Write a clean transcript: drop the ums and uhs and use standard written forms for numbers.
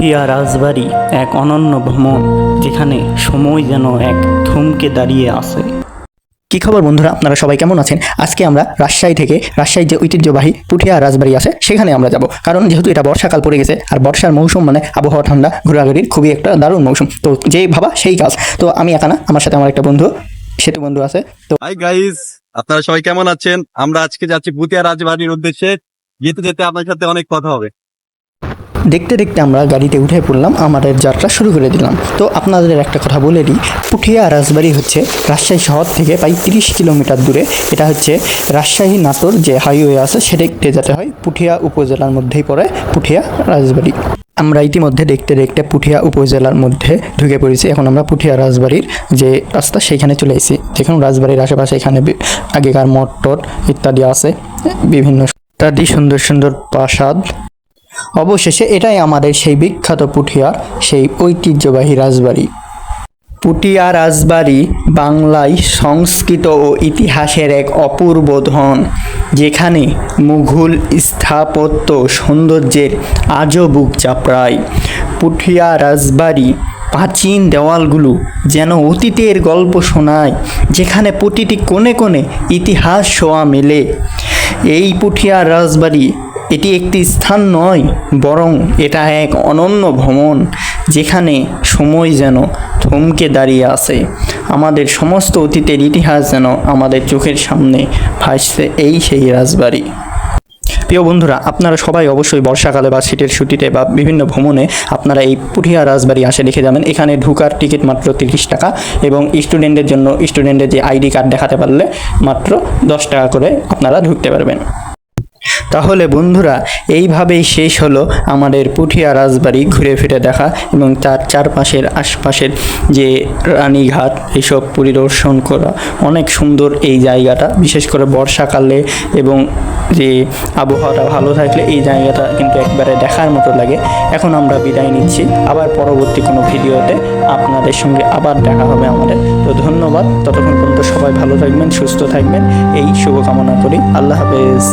পুঠিয়া রাজবাড়ি এক অনন্য ভ্রমণ, যেখানে সময় যেন এক থমকে দাঁড়িয়ে আছে। কি খবর বন্ধুরা, আপনারা সবাই কেমন আছেন? আজকে আমরা রাজশাহীর যে ঐতিহ্যবাহী পুঠিয়া রাজবাড়ি আছে সেখানে আমরা যাব। কারণ যেহেতু এটা বর্ষাকাল পড়ে গেছে, আর বর্ষার মৌসুম মানে আবহাওয়া ঠান্ডা, ঘোরাঘুরির খুবই একটা দারুণ মৌসুম। তো যেই ভাবা সেই কাজ। তো আমি একা না, আমার সাথে আমার একটা বন্ধু, সেতু বন্ধু আছে। তো হাই গাইস, আপনারা সবাই কেমন আছেন? আমরা আজকে যাচ্ছি পুঠিয়া রাজবাড়ির উদ্দেশ্যে। যেতে যেতে আপনার সাথে অনেক কথা হবে। দেখতে দেখতে আমরা গাড়িতে উঠে পড়লাম, আমাদের যাত্রা শুরু করে দিলাম। তো আপনাদের একটা কথা বলে দিই, পুঠিয়া রাজবাড়ি হচ্ছে রাজশাহী শহর থেকে প্রায় 30 কিলোমিটার দূরে। এটা হচ্ছে রাজশাহী নাটোর যে হাইওয়ে আছে সেটাতে যেতে হয়। পুঠিয়া উপজেলার মধ্যেই পড়ে পুঠিয়া রাজবাড়ি। আমরা ইতিমধ্যে দেখতে দেখতে পুঠিয়া উপজেলার মধ্যে ঢুকে পড়েছি। এখন আমরা পুঠিয়া রাজবাড়ির যে রাস্তা সেইখানে চলে এসেছি। যেখানে রাজবাড়ির আশেপাশে এখানে আগেকার মঠ টট ইত্যাদি আছে, বিভিন্ন ইত্যাদি সুন্দর সুন্দর প্রাসাদ। অবশেষে এটাই আমাদের সেই বিখ্যাত পুঠিয়ার সেই ঐতিহ্যবাহী রাজবাড়ি। পুঠিয়া রাজবাড়ি বাংলায় সংস্কৃত ও ইতিহাসের এক অপূর্ব ধন, যেখানে মুঘল স্থাপত্য সৌন্দর্যের আজও বুক চাপড়ায়। পুঠিয়া রাজবাড়ি প্রাচীন দেওয়ালগুলো যেন অতীতের গল্প শোনায়, যেখানে প্রতিটি কোণে কোণে ইতিহাস ছোঁয়া মেলে। এই পুঠিয়া রাজবাড়ি এটি একটি স্থান নয়, বরং এটা এক অনন্য ভ্রমণ, যেখানে সময় যেন থমকে দাঁড়িয়ে আছে। আমাদের সমস্ত অতীতের ইতিহাস যেন আমাদের চোখের সামনে ভাসছে এই সেই রাজবাড়ি। প্রিয় বন্ধুরা, আপনারা সবাই অবশ্যই বর্ষাকালে বা শীতের ছুটিতে বা বিভিন্ন ভ্রমণে আপনারা এই পুঠিয়া রাজবাড়ি আসে দেখে যাবেন। এখানে ঢোকার টিকিট মাত্র 30 টাকা, এবং স্টুডেন্টের জন্য স্টুডেন্টের যে আইডি কার্ড দেখাতে পারলে মাত্র 10 টাকা করে আপনারা ঢুকতে পারবেন। তাহলে বন্ধুরা, এইভাবেই শেষ হলো আমাদের পুঠিয়া রাজবাড়ি ঘুরে ফিরে দেখা, এবং তার চারপাশের আশপাশের যে রানীঘাট এসব পরিদর্শন করা। অনেক সুন্দর এই জায়গাটা, বিশেষ করে বর্ষাকালে এবং যে আবহাওয়াটা ভালো থাকলে এই জায়গাটা কিন্তু একবারে দেখার মতো লাগে। এখন আমরা বিদায় নিচ্ছি, আবার পরবর্তী কোনো ভিডিওতে আপনাদের সঙ্গে আবার দেখা হবে আমাদের। তো ধন্যবাদ, ততক্ষণ পর্যন্ত সবাই ভালো থাকবেন, সুস্থ থাকবেন, এই শুভকামনা করি। আল্লাহ হাফেজ।